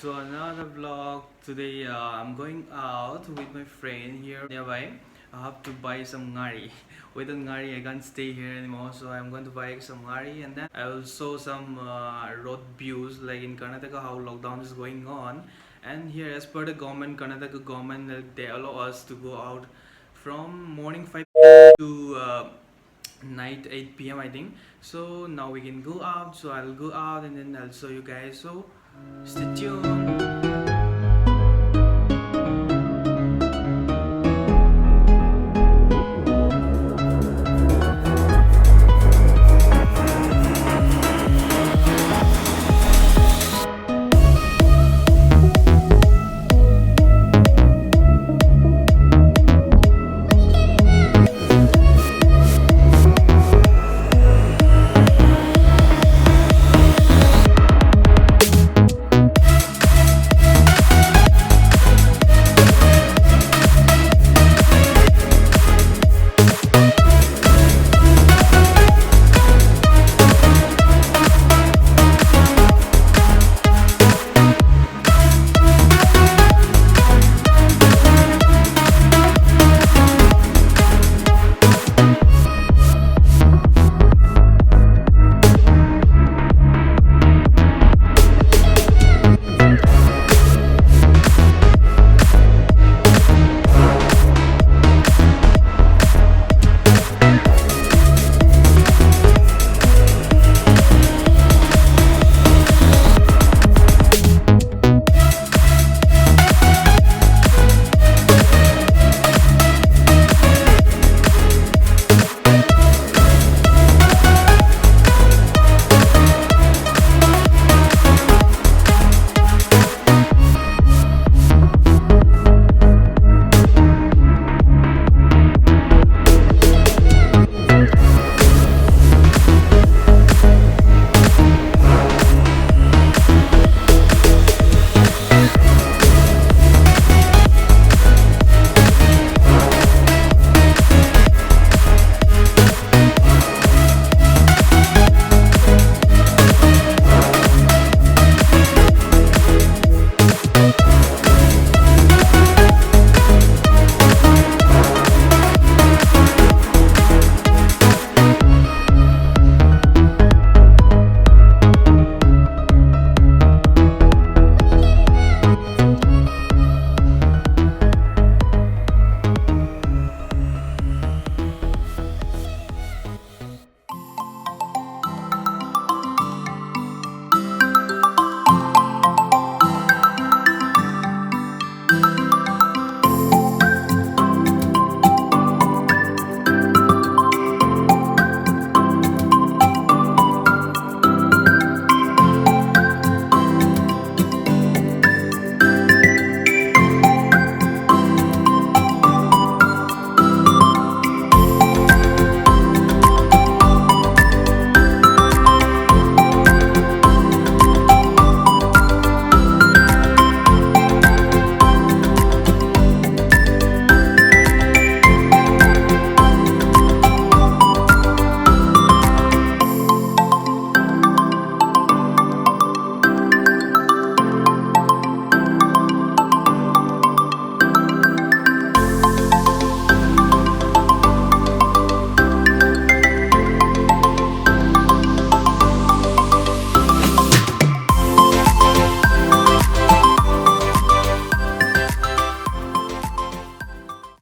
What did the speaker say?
to another vlog. Today I'm going out with my friend here nearby. I have to buy some ngari. Without ngari I can't stay here anymore, so I'm going to buy some ngari, and then I will show some road views like in Karnataka how lockdown is going on. And here, as per the government, Karnataka government, they allow us to go out from morning 5 to night 8 p.m. I think. So now we can go out, so I'll go out and then I'll show you guys, so stay tuned.